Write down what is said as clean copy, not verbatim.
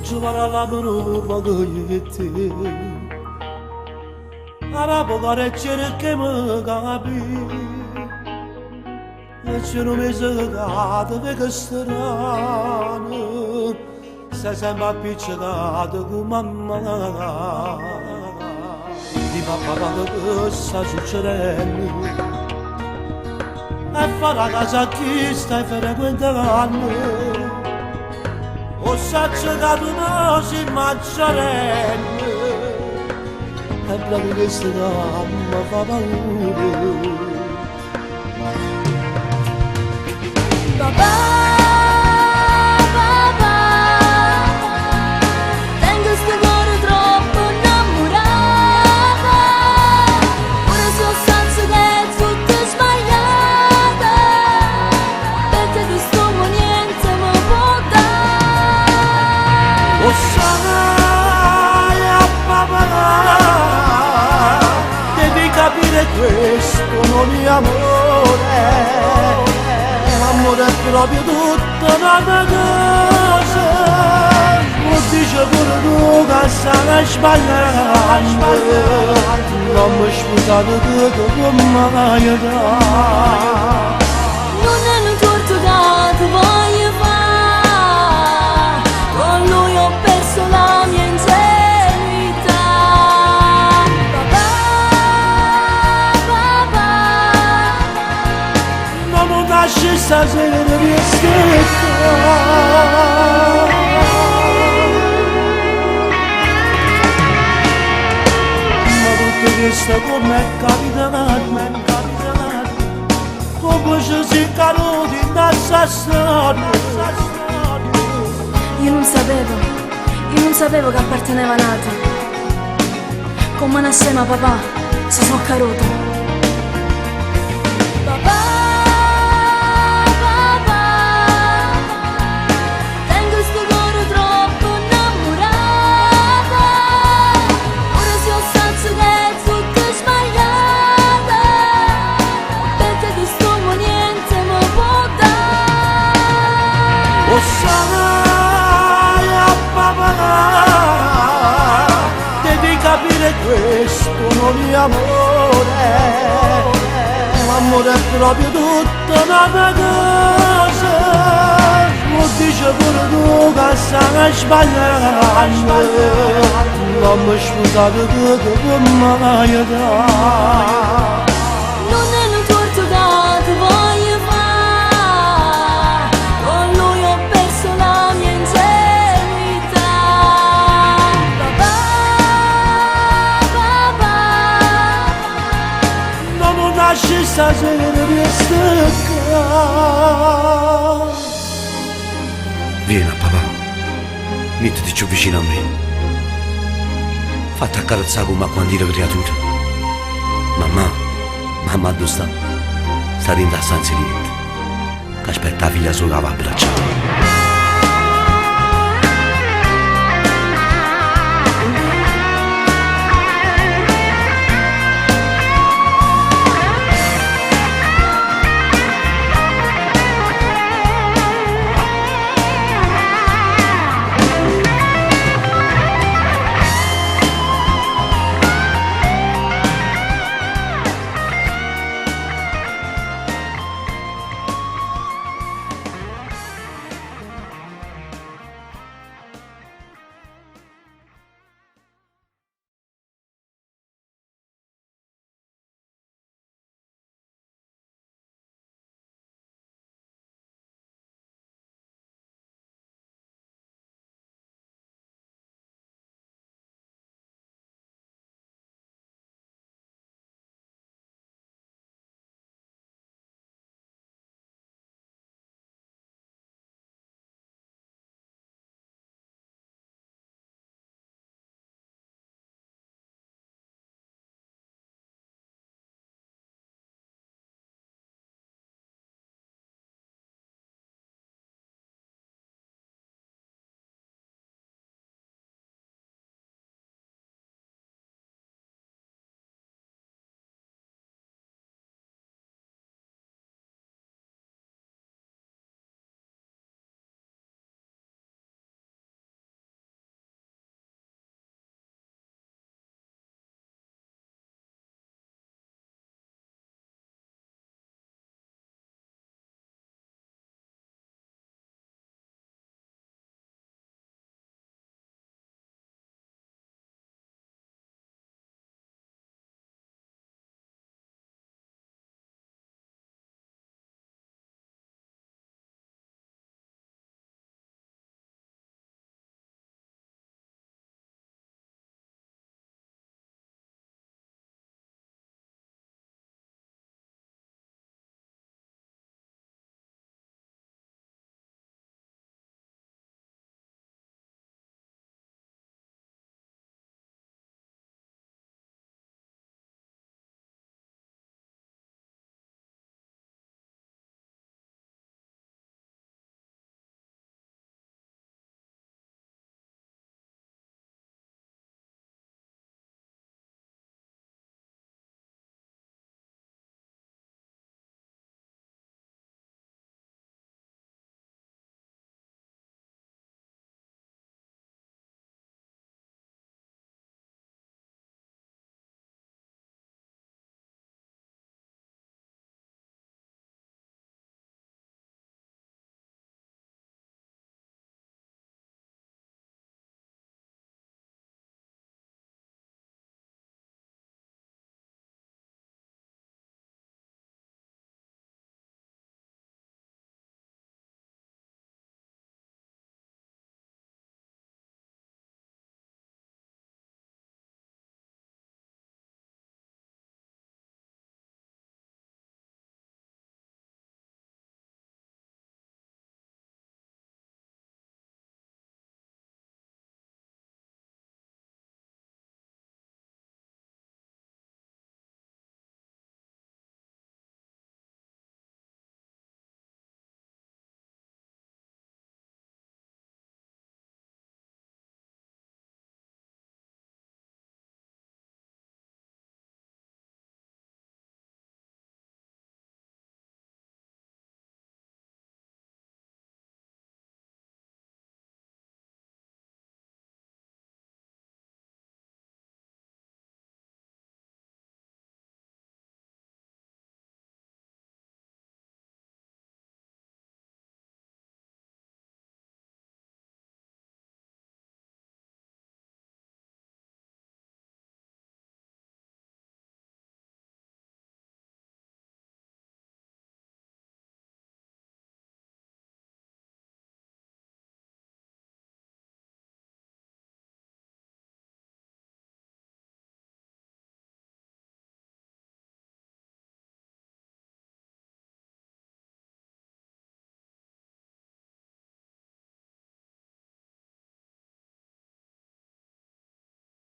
Çuvara laburu bagayeti Arabo garecere che mi capi E c'è non mi segata che strano Se sembra appiccicata con mamma Di papà che sta succedendo E fa la casa chi stai frequentando O saccia che tu non si mangiarelle E proprio che sta mi fa paura Papà, papà, tengo sto cuore troppo innamorata Ora so senza che è tutto sbagliata Perché questo niente mi può dare O sai a papà Devi capire questo non è amore L'amore è proprio tutta un'altra cosa Lo dice pure tu che stai sbagliando Non mi scusate che mai da Non è un torto che ti voglio fare Con lui ho perso la mia ingenuità Papà, papà Non mi lasci stasera di Ma tutto questo come è capitato Come ci si è caduti in questa storia Io non sapevo che apparteneva a Nati Come nasceva papà, si sono caduto Papà, papà Tengo sto cuore troppo innamorata Ora si ho senso che è tutto sbagliata Perché questo niente mi può dare O sai a papà Devi capire questo non è amore L'amore è proprio tutta un'altra cosa Lo dice pure tu che stai sbagliando Non mi scusate che mai da Non è un torto che ti voglio fare Con lui ho perso la mia ingenuità Papà, papà Non mi lasci stasera di staccare Vieni papà, mettiti più vicino a me. Fatti accarezzare come a quando eri creatura. Mamma dove sta? Sta dentro la stanza di niente. Che aspetta la figlia sua che va a abbracciare.